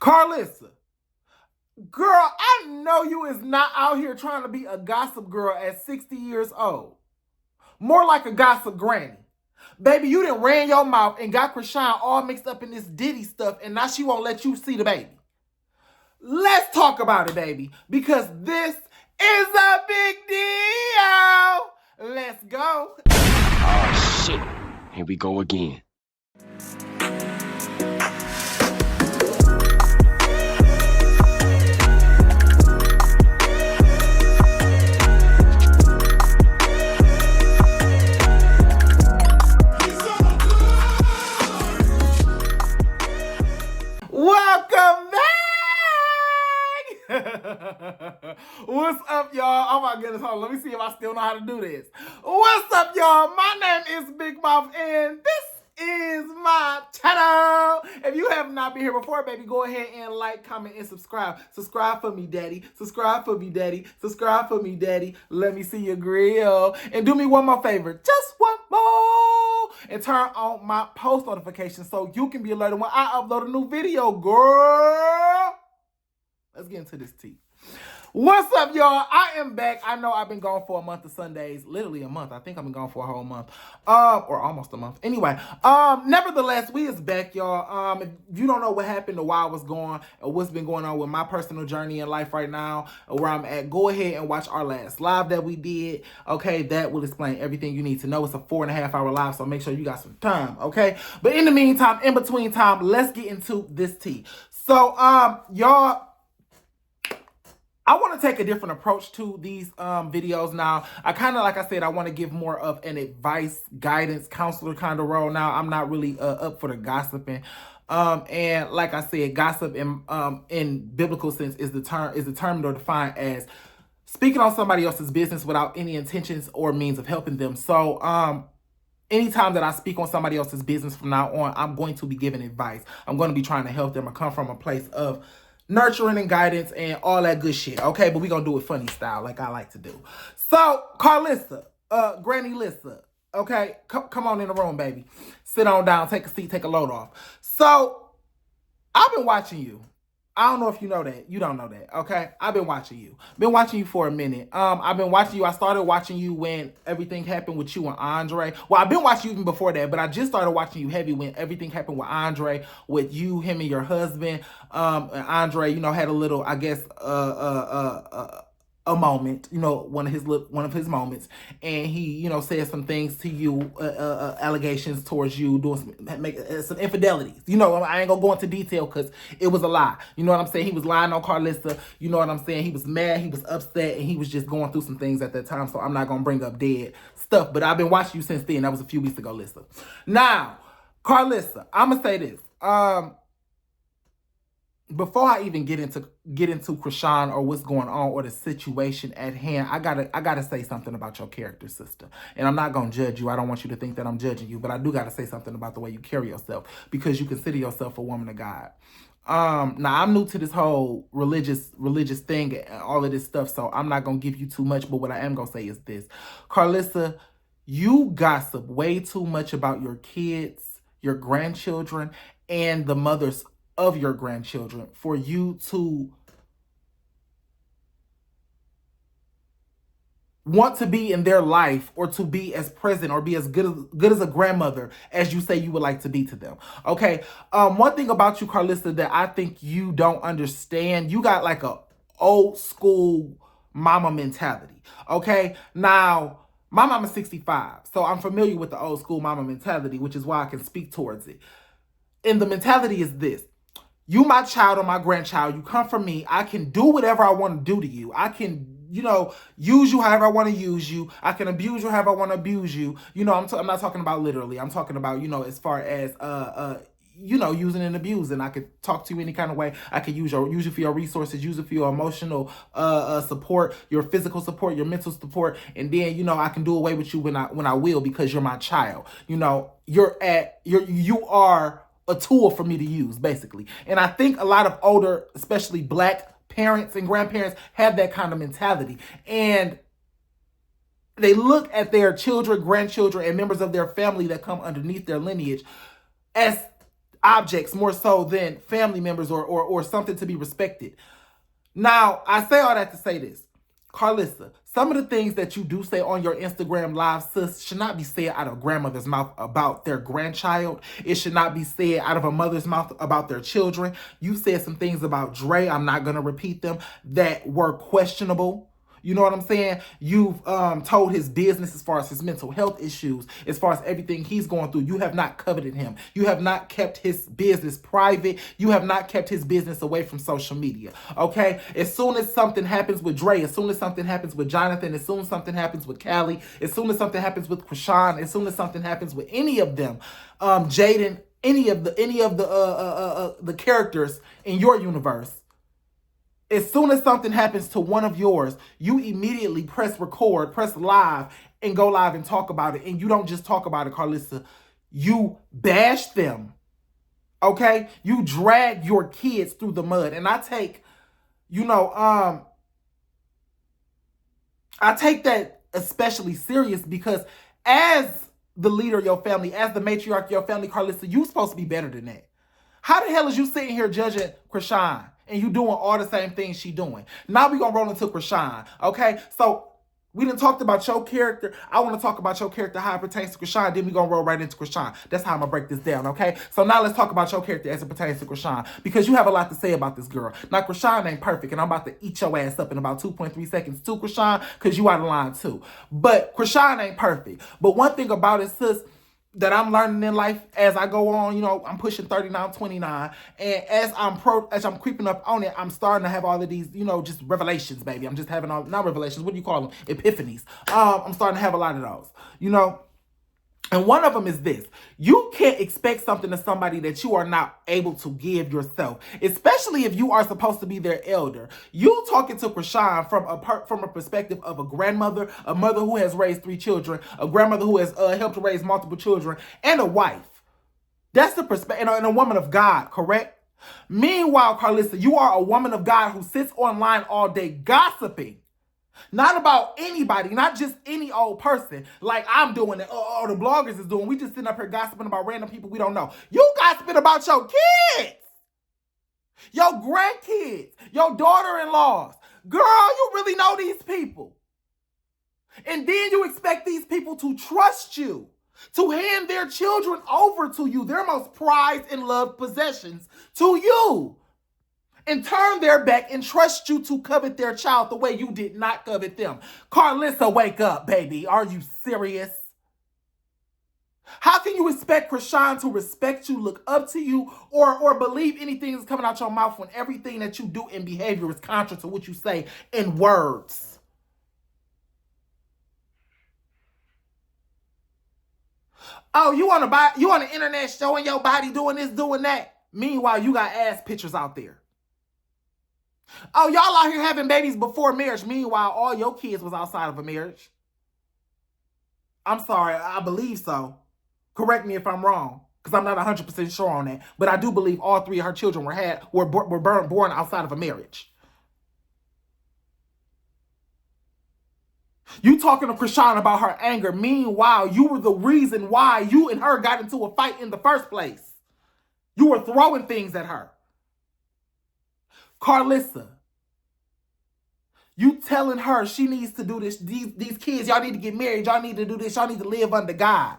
Karlissa, girl, I know you is not out here trying to be a gossip girl at 60 years old. More like a gossip granny. Baby, you done ran your mouth and got Chrisean all mixed up in this Diddy stuff, and now she won't let you see the baby. Let's talk about it, baby, because this is a big deal. Let's go. Oh, shit. Here we go again. Welcome back! What's up, y'all? Oh my goodness, hold on. Let me see if I still know how to do this. What's up, y'all? My name is Big Mouth, and this is my channel. If you have not been here before, baby, go ahead and like, comment, and subscribe. Subscribe for me, daddy. Subscribe for me, daddy. Subscribe for me, daddy. Let me see your grill. And do me one more favor. Just one more. And turn on my post notifications so you can be alerted when I upload a new video, girl. Let's get into this tea. What's up, y'all? I am back. I know I've been gone for a month of Sundays. Literally a month. I think I've been gone for a whole month. Or almost a month. Anyway, nevertheless, we is back, y'all. If you don't know what happened or why I was gone or what's been going on with my personal journey in life right now, where I'm at, go ahead and watch our last live that we did. Okay, that will explain everything you need to know. It's a 4.5-hour live, so make sure you got some time, okay? But in the meantime, in between time, let's get into this tea. So, y'all, I want to take a different approach to these videos now. I kind of, like I said, I want to give more of an advice, guidance, counselor kind of role now. I'm not really up for the gossiping. And like I said, gossip in biblical sense is determined or defined as speaking on somebody else's business without any intentions or means of helping them. So anytime that I speak on somebody else's business from now on, I'm going to be giving advice. I'm going to be trying to help them or come from a place of nurturing and guidance and all that good shit, okay? But we gonna do it funny style, like I like to do. So, Karlissa, Granny Lissa, okay? Come on in the room, baby. Sit on down, take a seat, take a load off. So, I've been watching you. I don't know if you know that. You don't know that, okay? I've been watching you. Been watching you for a minute. I've been watching you. I started watching you when everything happened with you and Andre. Well, I've been watching you even before that, but I just started watching you heavy when everything happened with Andre, with you, him, and your husband. And Andre, you know, had a little, I guess, a moment, you know, one of his moments, and he, you know, said some things to you, allegations towards you, doing some infidelities. You know, I ain't gonna go into detail because it was a lie. You know what I'm saying? He was lying on Karlissa. You know what I'm saying? He was mad, he was upset, and he was just going through some things at that time. So I'm not gonna bring up dead stuff, but I've been watching you since then. That was a few weeks ago, Lissa. Now, Karlissa, I'm gonna say this. Before I even get into Chrisean or what's going on or the situation at hand, I gotta say something about your character, sister. And I'm not gonna judge you. I don't want you to think that I'm judging you, but I do gotta say something about the way you carry yourself because you consider yourself a woman of God. Now I'm new to this whole religious thing and all of this stuff, so I'm not gonna give you too much. But what I am gonna say is this, Karlissa, you gossip way too much about your kids, your grandchildren, and the mothers of your grandchildren for you to want to be in their life or to be as present or be as good as a grandmother as you say you would like to be to them. Okay. One thing about you, Karlissa, that I think you don't understand, you got like a old school mama mentality. Okay. Now, my mama's 65, so I'm familiar with the old school mama mentality, which is why I can speak towards it. And the mentality is this. You my child or my grandchild, you come from me, I can do whatever I want to do to you. I can, you know, use you however I want to use you. I can abuse you however I want to abuse you. You know, I'm not talking about literally. I'm talking about, you know, as far as, you know, using and abusing. I could talk to you any kind of way. I could use you for your resources, use it for your emotional support, your physical support, your mental support. And then, you know, I can do away with you when I will because you're my child. You know, you are a tool for me to use, basically. And I think a lot of older, especially Black parents and grandparents have that kind of mentality. And they look at their children, grandchildren, and members of their family that come underneath their lineage as objects more so than family members or something to be respected. Now, I say all that to say this. Karlissa, some of the things that you do say on your Instagram live, sis, should not be said out of a grandmother's mouth about their grandchild. It should not be said out of a mother's mouth about their children. You said some things about Dre, I'm not going to repeat them, that were questionable. You know what I'm saying? You've told his business as far as his mental health issues, as far as everything he's going through. You have not coveted him. You have not kept his business private. You have not kept his business away from social media. Okay? As soon as something happens with Dre, as soon as something happens with Jonathan, as soon as something happens with Callie, as soon as something happens with Chrisean, as soon as something happens with any of them, Jaden, any of the characters in your universe, as soon as something happens to one of yours, you immediately press record, press live, and go live and talk about it. And you don't just talk about it, Karlissa. You bash them. Okay? You drag your kids through the mud. And I take, I take that especially serious because as the leader of your family, as the matriarch of your family, Karlissa, you're supposed to be better than that. How the hell is you sitting here judging Chrisean and you doing all the same things she doing? Now we gonna roll into Chrisean, okay? So we done talked about your character. I want to talk about your character, how it pertains to Chrisean. Then we gonna roll right into Chrisean. That's how I'm gonna break this down, okay? So now let's talk about your character as it pertains to Chrisean, because you have a lot to say about this girl. Now Chrisean ain't perfect, and I'm about to eat your ass up in about 2.3 seconds too, Chrisean, because you out of line too. But Chrisean ain't perfect. But one thing about it, sis, that I'm learning in life as I go on, I'm pushing 39, 29, and as I'm creeping up on it, I'm starting to have all of these, just revelations, baby. I'm just having not revelations, what do you call them? Epiphanies. I'm starting to have a lot of those, And one of them is this. You can't expect something to somebody that you are not able to give yourself, especially if you are supposed to be their elder. You talking to Chrisean from a perspective of a grandmother, a mother who has raised 3 children, a grandmother who has helped raise multiple children, and a wife. That's the perspective, and a woman of God, correct? Meanwhile, Karlissa, you are a woman of God who sits online all day gossiping. Not about anybody, not just any old person like I'm doing it or the bloggers is doing. We just sitting up here gossiping about random people we don't know. You gossiping about your kids, your grandkids, your daughter-in-laws. Girl, you really know these people. And then you expect these people to trust you, to hand their children over to you, their most prized and loved possessions, to you. And turn their back and trust you to covet their child the way you did not covet them. Karlissa, wake up, baby. Are you serious? How can you expect Chrisean to respect you, look up to you, or believe anything that's coming out your mouth when everything that you do in behavior is contrary to what you say in words? Oh, you on the internet showing your body doing this, doing that. Meanwhile, you got ass pictures out there. Oh, y'all out here having babies before marriage. Meanwhile, all your kids was outside of a marriage. I'm sorry, I believe so. Correct me if I'm wrong, because I'm not 100% sure on that. But I do believe all 3 of her children were born outside of a marriage. You talking to Chrisean about her anger. Meanwhile, you were the reason why you and her got into a fight in the first place. You were throwing things at her. Karlissa, you telling her she needs to do this. These kids, y'all need to get married. Y'all need to do this. Y'all need to live under God.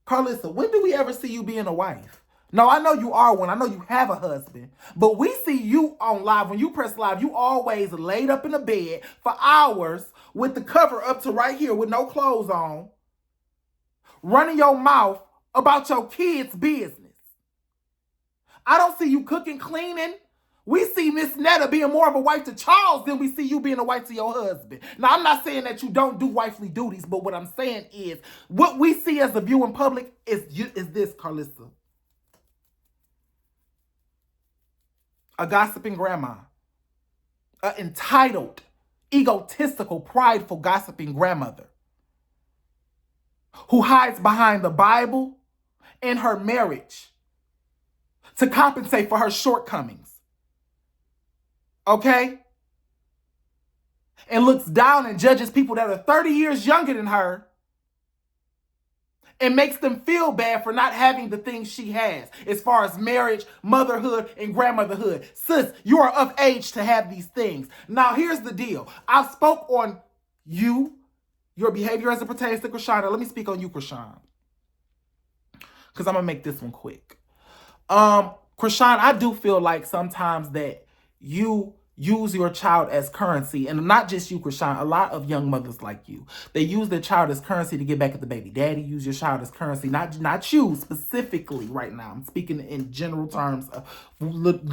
Karlissa, when do we ever see you being a wife? No, I know you are one. I know you have a husband. But we see you on live. When you press live, you always laid up in a bed for hours with the cover up to right here with no clothes on, running your mouth about your kids' business. I don't see you cooking, cleaning. We see Miss Netta being more of a wife to Charles than we see you being a wife to your husband. Now, I'm not saying that you don't do wifely duties, but what I'm saying is what we see as a view in public is this, Karlissa. A gossiping grandma. An entitled, egotistical, prideful, gossiping grandmother who hides behind the Bible and her marriage to compensate for her shortcomings. Okay? And looks down and judges people that are 30 years younger than her and makes them feel bad for not having the things she has as far as marriage, motherhood, and grandmotherhood. Sis, you are of age to have these things. Now, here's the deal. I've spoke on you, your behavior as it pertains to Chrisean. Let me speak on you, Chrisean, because I'm going to make this one quick. Chrisean, I do feel like sometimes that you use your child as currency, and not just you, Chrisean, a lot of young mothers like you. They use their child as currency to get back at the baby daddy. Use your child as currency, not you specifically right now. I'm speaking in general terms of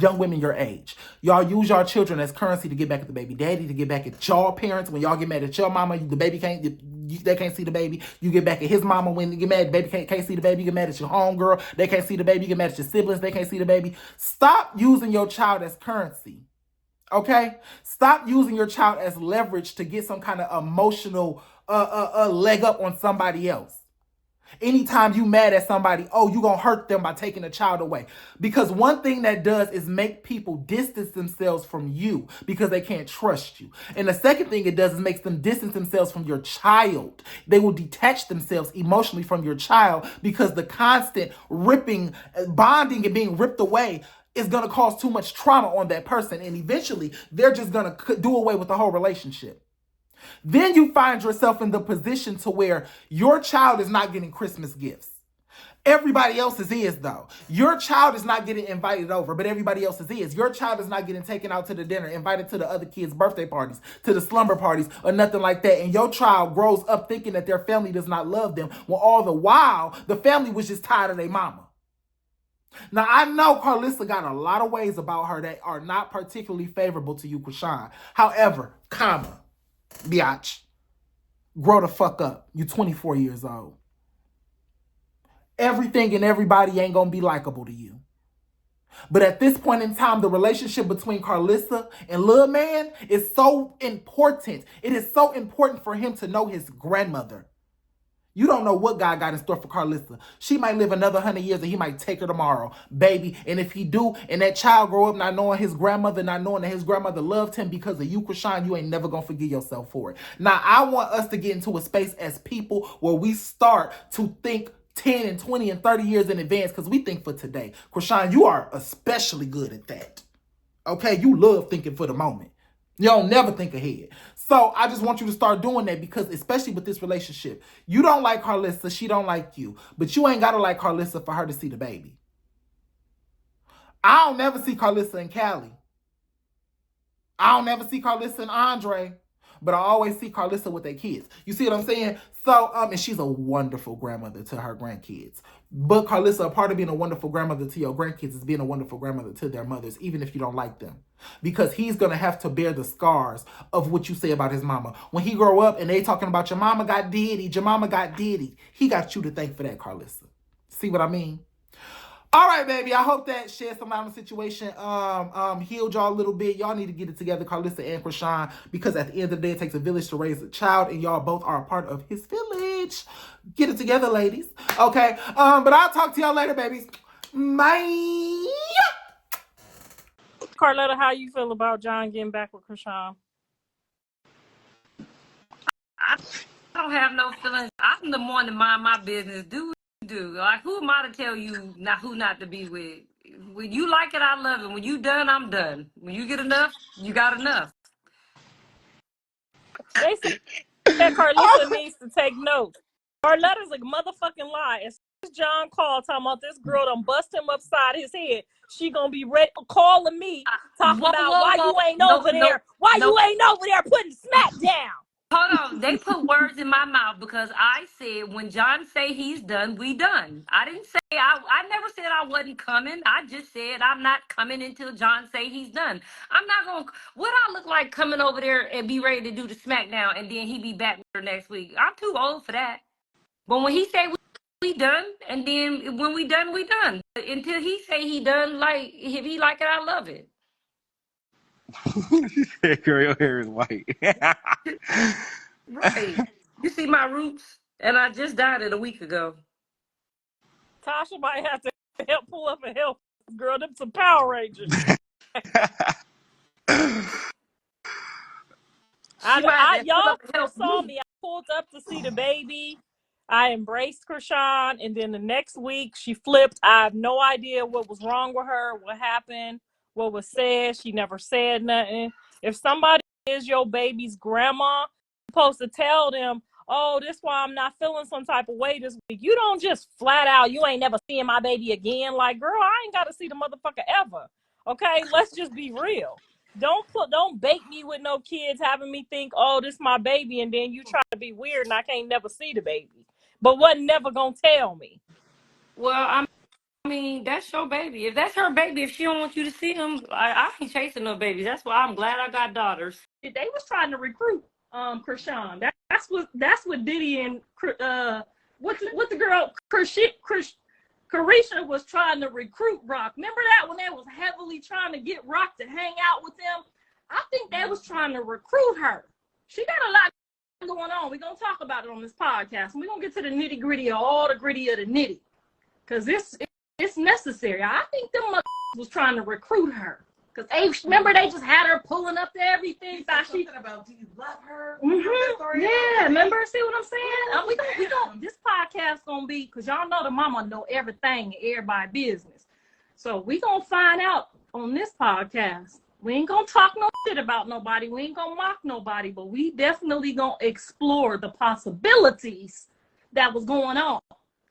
young women your age. Y'all use y'all children as currency to get back at the baby daddy, to get back at y'all parents. When y'all get mad at your mama, the baby can't... they can't see the baby. You get back at his mama. When you get mad, the baby can't see the baby. You get mad at your homegirl. They can't see the baby. You get mad at your siblings. They can't see the baby. Stop using your child as currency. Okay? Stop using your child as leverage to get some kind of emotional leg up on somebody else. Anytime you mad at somebody, oh, you gonna hurt them by taking a child away. Because one thing that does is make people distance themselves from you because they can't trust you. And the second thing it does is makes them distance themselves from your child. They will detach themselves emotionally from your child because the constant ripping, bonding and being ripped away is going to cause too much trauma on that person. And eventually, they're just going to do away with the whole relationship. Then you find yourself in the position to where your child is not getting Christmas gifts. Everybody else's is, though. Your child is not getting invited over, but everybody else's is. Your child is not getting taken out to the dinner, invited to the other kids' birthday parties, to the slumber parties, or nothing like that. And your child grows up thinking that their family does not love them, when all the while, the family was just tired of their mama. Now, I know Karlissa got a lot of ways about her that are not particularly favorable to you, Chrisean. However, biatch, grow the fuck up. You 24 years old. Everything and everybody ain't gonna be likable to you. But at this point in time, the relationship between Karlissa and Lil Man is so important. It is so important for him to know his grandmother. You don't know what God got in store for Karlissa. She might live another 100 years and he might take her tomorrow, baby. And if he do, and that child grow up not knowing his grandmother, not knowing that his grandmother loved him because of you, Chrisean, you ain't never going to forgive yourself for it. Now, I want us to get into a space as people where we start to think 10 and 20 and 30 years in advance because we think for today. Chrisean, you are especially good at that. Okay? You love thinking for the moment. You don't never think ahead. So I just want you to start doing that because especially with this relationship, you don't like Karlissa, she don't like you. But you ain't got to like Karlissa for her to see the baby. I don't never see Karlissa and Callie. I don't never see Karlissa and Andre. But I always see Karlissa with their kids. You see what I'm saying? So, and she's a wonderful grandmother to her grandkids. But Karlissa, a part of being a wonderful grandmother to your grandkids is being a wonderful grandmother to their mothers, even if you don't like them. Because he's going to have to bear the scars of what you say about his mama. When he grow up and they talking about your mama got Diddy, your mama got Diddy, he got you to thank for that, Karlissa. See what I mean? All right, baby. I hope that shed some light on the situation. Healed y'all a little bit. Y'all need to get it together, Karlissa and Chrisean, because at the end of the day, it takes a village to raise a child, and y'all both are a part of his village. Get it together, ladies. Okay. But I'll talk to y'all later, babies. Bye. Carletta, how you feel about John getting back with Chrisean? I don't have no feelings. I'm the one to mind my business. Do what you do. Like, who am I to tell you who not to be with? When you like it, I love it. When you done, I'm done. When you get enough, you got enough. They said Karlissa needs to take notes. Carletta's a motherfucking lie. As soon as John called talking about this girl done bust him upside his head, she gonna be ready calling me talking about why you ain't over there. Why you ain't over there putting smack down? Hold on. They put words in my mouth because I said when John say he's done, we done. I didn't say I never said I wasn't coming. I just said I'm not coming until John say he's done. I'm not gonna what I look like coming over there and be ready to do the smackdown and then he be back with her next week. I'm too old for that. But when he say we done, and then when we done, we done. Until he say he done, like if he like it, I love it. She said, girl, your hair is white. Right. You see my roots? And I just dyed it a week ago. Tasha might have to help pull up and help girl them some Power Rangers. Y'all saw me. I pulled up to see the baby. I embraced Chrisean, and then the next week she flipped. I have no idea what was wrong with her, what happened, what was said. She never said nothing. If somebody is your baby's grandma, you're supposed to tell them, oh, this why I'm not feeling some type of way this week. You don't just flat out, you ain't never seeing my baby again. Like, girl, I ain't got to see the motherfucker ever. Okay, let's just be real. Don't bait me with no kids having me think, oh, this my baby, and then you try to be weird and I can't never see the baby. But wasn't never gonna tell me. Well, I mean, that's your baby. If that's her baby, if she don't want you to see him, I ain't chasing no babies. That's why I'm glad I got daughters. They was trying to recruit Chrisean. That's what Diddy and what the girl Carissa was trying to recruit Rock. Remember that when they was heavily trying to get Rock to hang out with them? I think they was trying to recruit her. She got a lot going on. We're gonna talk about it on this podcast. We're gonna get to the nitty gritty of all the gritty of the nitty. Cause it's necessary. I think them was trying to recruit her. Cause remember they just had her pulling up to everything. Something about, do you love her? Mm-hmm. Yeah, remember? See what I'm saying? We don't. This podcast gonna be, cause y'all know the mama know everything and everybody business. So we gonna find out on this podcast. We ain't gonna talk no shit about nobody. We ain't gonna mock nobody, but we definitely gonna explore the possibilities that was going on.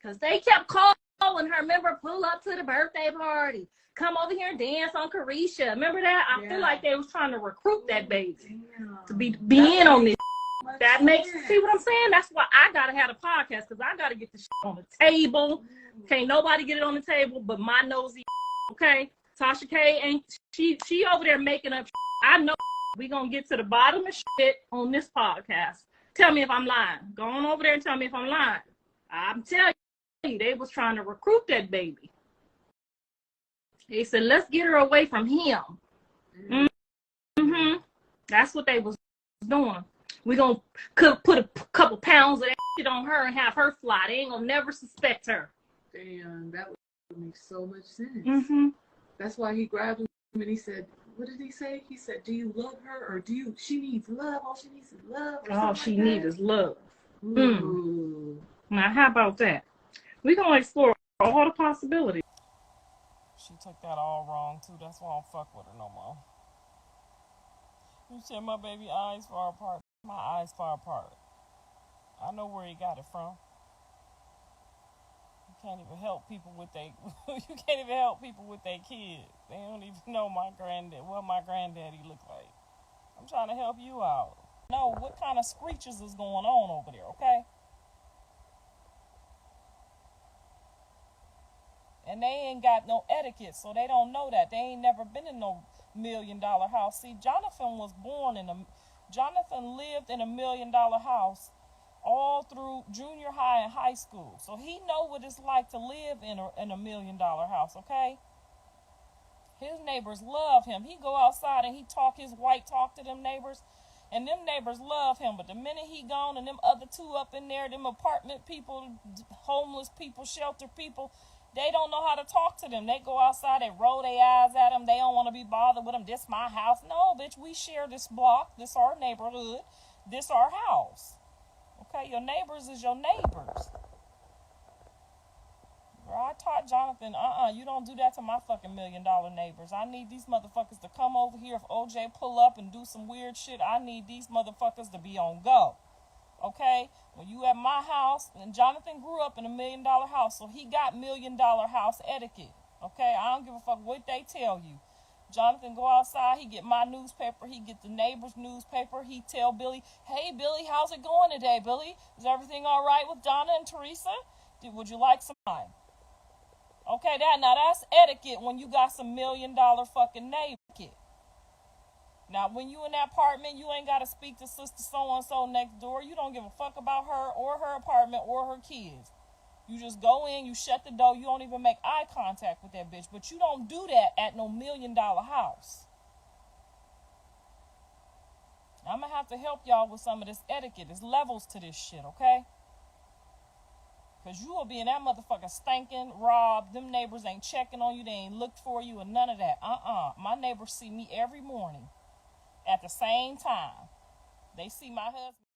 Cause they kept calling her. Remember, pull up to the birthday party. Come over here and dance on Carissa. Remember that? I feel like they was trying to recruit that baby to be in on this. That makes, see what I'm saying? That's why I gotta have a podcast, because I gotta get the shit on the table. Can't nobody get it on the table but my nosy, okay? Tasha K ain't, she over there making up shit. I know we gonna get to the bottom of shit on this podcast. Tell me if I'm lying. Go on over there and tell me if I'm lying. I'm telling you, they was trying to recruit that baby. They said, let's get her away from him. Mm-hmm. That's what they was doing. We gonna put a couple pounds of that shit on her and have her fly. They ain't gonna never suspect her. Damn, that would make so much sense. Mm-hmm. That's why he grabbed him and he said, what did he say? He said, do you love her, or she needs love? All she needs is love. All she needs is love. Ooh. Now, how about that? We're gonna explore all the possibilities. She took that all wrong, too. That's why I don't fuck with her no more. You said my baby eyes far apart. My eyes far apart. I know where he got it from. You can't even help people with their kids. They don't even know what my granddaddy looked like. I'm trying to help you out. Know what kind of screeches is going on over there, okay? And they ain't got no etiquette, so they don't know that. They ain't never been in no $1 million house. See, Jonathan lived in $1 million house all through junior high and high school. So he know what it's like to live in a $1 million house, okay? His neighbors love him. He go outside and he talk his white talk to them neighbors, and them neighbors love him. But the minute he gone and them other two up in there, them apartment people, homeless people, shelter people, they don't know how to talk to them. They go outside, they roll their eyes at them. They don't want to be bothered with them. This my house. No, bitch, we share this block. This our neighborhood. This our house. Okay, your neighbors is your neighbors. Girl, I taught Jonathan, you don't do that to my fucking $1 million neighbors. I need these motherfuckers to come over here. If OJ pull up and do some weird shit, I need these motherfuckers to be on go. Okay, when you at my house, and Jonathan grew up in $1 million house, so he got $1 million house etiquette. Okay, I don't give a fuck what they tell you. Jonathan go outside, he get my newspaper, he get the neighbor's newspaper, he tell Billy, hey Billy, how's it going today, Billy? Is everything all right with Donna and Teresa? Would you like some time? Okay, that's etiquette when you got some $1 million fucking neighbor. Now, when you in that apartment, you ain't got to speak to sister so-and-so next door. You don't give a fuck about her or her apartment or her kids. You just go in, you shut the door, you don't even make eye contact with that bitch. But you don't do that at no $1 million house. I'm going to have to help y'all with some of this etiquette. There's levels to this shit, okay? Because you will be in that motherfucker stinking, robbed. Them neighbors ain't checking on you. They ain't looked for you and none of that. My neighbors see me every morning at the same time. They see my husband.